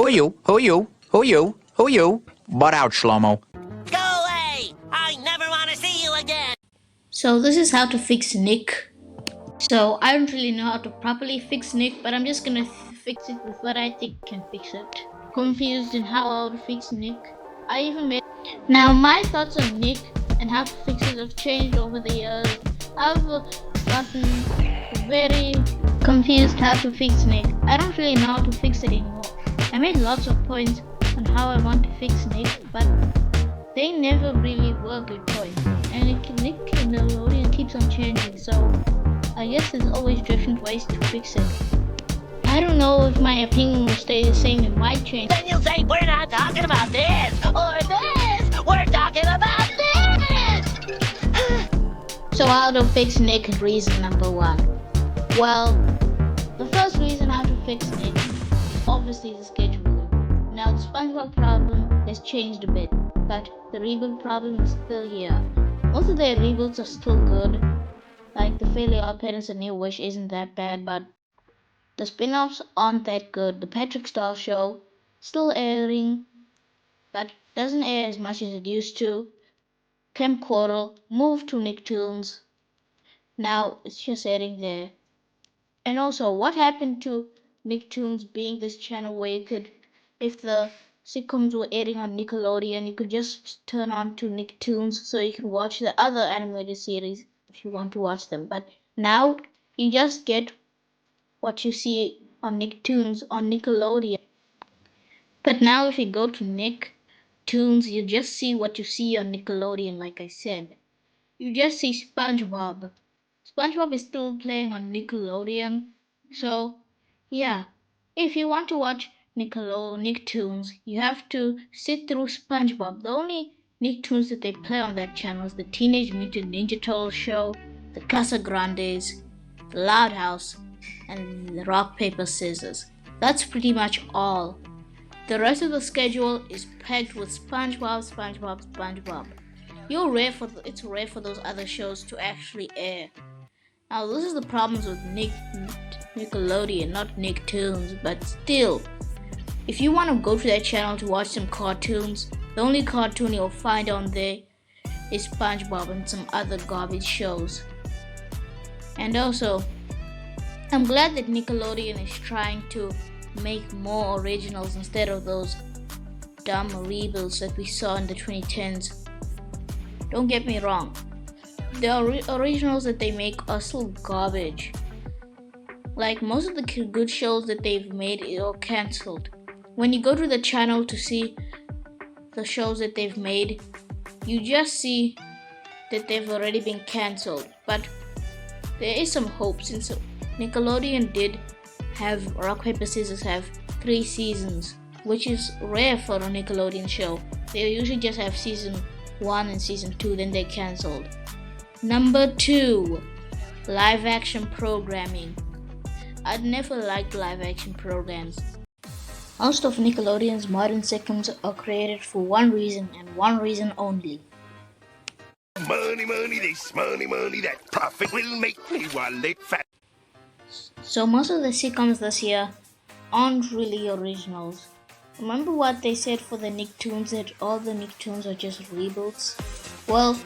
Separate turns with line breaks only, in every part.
Who you? Who you? Who you? Who you? Butt out, Shlomo.
Go away! I never want to see you again!
So this is how to fix Nick. So I don't really know how to properly fix Nick, but I'm just gonna fix it with what I think can fix it. Confused in how to fix Nick. I even made. Now my thoughts on Nick and how to fix it have changed over the years. I've gotten very confused how to fix Nick. I don't really know how to fix it anymore. I made lots of points on how I want to fix Nick, but they never really were good points. And Nickelodeon keeps on changing, so I guess there's always different ways to fix it. I don't know if my opinion will stay the same, it might change.
Then you'll say, we're not talking about this or this! We're talking about this!
So how to fix Nick, reason number 1. Well, the first reason how to fix Nick is obviously the scheduling. Now the SpongeBob problem has changed a bit, but the reboot problem is still here. Most of their reboots are still good. Like the Fairly Odd Parents and New Wish isn't that bad, but the spin-offs aren't that good. The Patrick Star Show still airing, but doesn't air as much as it used to. Camp Coral moved to Nicktoons. Now it's just airing there. And also, what happened to Nicktoons being this channel where you could, if the sitcoms were airing on Nickelodeon, you could just turn on to Nicktoons so you can watch the other animated series if you want to watch them. But now you just get what you see on Nicktoons on Nickelodeon. But now if you go to Nicktoons, you just see what you see on Nickelodeon, like I said. You just see SpongeBob. SpongeBob is still playing on Nickelodeon. So, yeah. If you want to watch Nicktoons, you have to sit through SpongeBob. The only Nicktoons that they play on that channel is the Teenage Mutant Ninja Turtles show, the Casa Grandes, the Loud House, and the Rock Paper Scissors. That's pretty much all. The rest of the schedule is packed with SpongeBob. It's rare for those other shows to actually air. Now this is the problems with Nickelodeon, not Nicktoons, but still, if you want to go to that channel to watch some cartoons, the only cartoon you'll find on there is SpongeBob and some other garbage shows. And also, I'm glad that Nickelodeon is trying to make more originals instead of those dumb reboots that we saw in the 2010s. Don't get me wrong, the originals that they make are still garbage. Like most of the good shows that they've made are cancelled. When you go to the channel to see the shows that they've made, you just see that they've already been cancelled. But there is some hope, since Nickelodeon did have Rock Paper Scissors have 3 seasons, which is rare for a Nickelodeon show. They usually just have season 1 and season 2, then they cancelled. Number 2, live action programming. I'd never liked live action programs. Most of Nickelodeon's modern sitcoms are created for one reason and one reason only.
Money, this, money, that. Profit will make me wallet fat.
So most of the sitcoms this year aren't really originals. Remember what they said for the Nicktoons, that all the Nicktoons are just reboots? Well,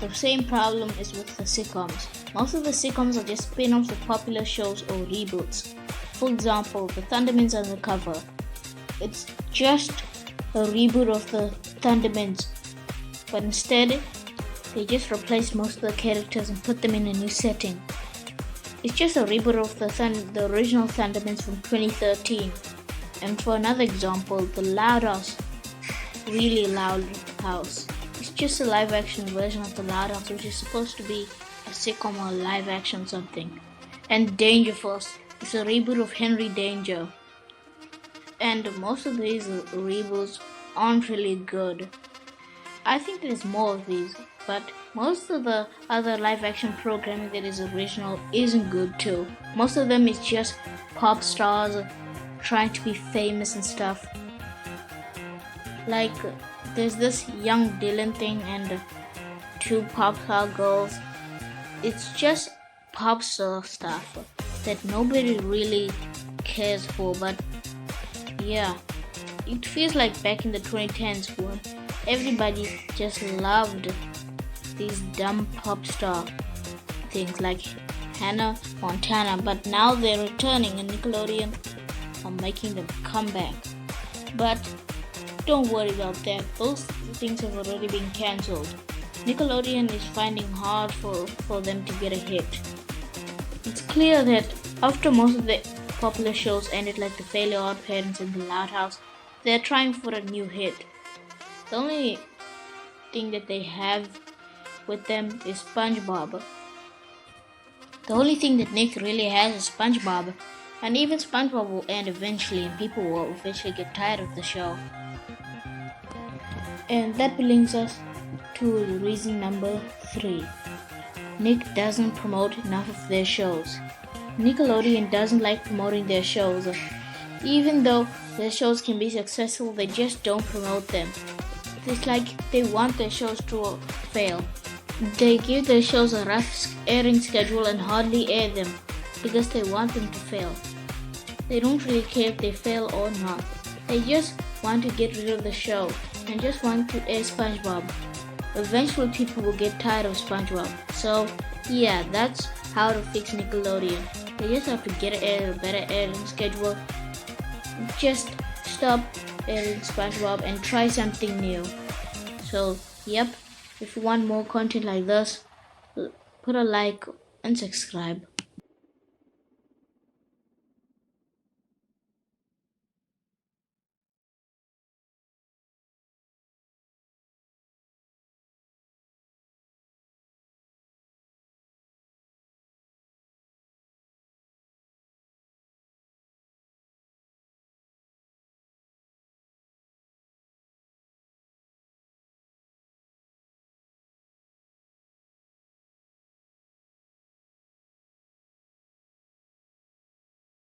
the same problem is with the sitcoms. Most of the sitcoms are just spin-offs of popular shows or reboots. For example, the Thundermans Undercover. It's just a reboot of the Thundermans, but instead they just replaced most of the characters and put them in a new setting. It's just a reboot of the original Thundermans from 2013. And for another example, the Loud House, Really Loud House. It's just a live action version of the Loud House, which is supposed to be a sitcom or live action something. And Danger Force is a reboot of Henry Danger. And most of these reboots aren't really good. I think there's more of these, but most of the other live action programming that is original isn't good too. Most of them is just pop stars trying to be famous and stuff. Like there's this Young Dylan thing and 2 pop star girls. It's just pop star stuff that nobody really cares for, but yeah. it feels like back in the 2010s where everybody just loved these dumb pop star things like Hannah Montana, but now they're returning and Nickelodeon are making them come back. But don't worry about that, those things have already been cancelled. Nickelodeon is finding hard for them to get a hit. It's clear that after most of the popular shows ended like The Fairly Odd Parents and The Loud House, they're trying for a new hit. The only thing that they have with them is SpongeBob. The only thing that Nick really has is SpongeBob, and even SpongeBob will end eventually and people will eventually get tired of the show. And that brings us to reason number 3. Nick doesn't promote enough of their shows. Nickelodeon doesn't like promoting their shows. Even though their shows can be successful, they just don't promote them. It's like they want their shows to fail. They give their shows a rough airing schedule and hardly air them because they want them to fail. They don't really care if they fail or not. They just want to get rid of the show and just want to air SpongeBob. Eventually people will get tired of SpongeBob. So yeah, that's how to fix Nickelodeon. They just have to get a better airing schedule. Just stop airing SpongeBob and try something new. So yep, if you want more content like this, put a like and subscribe.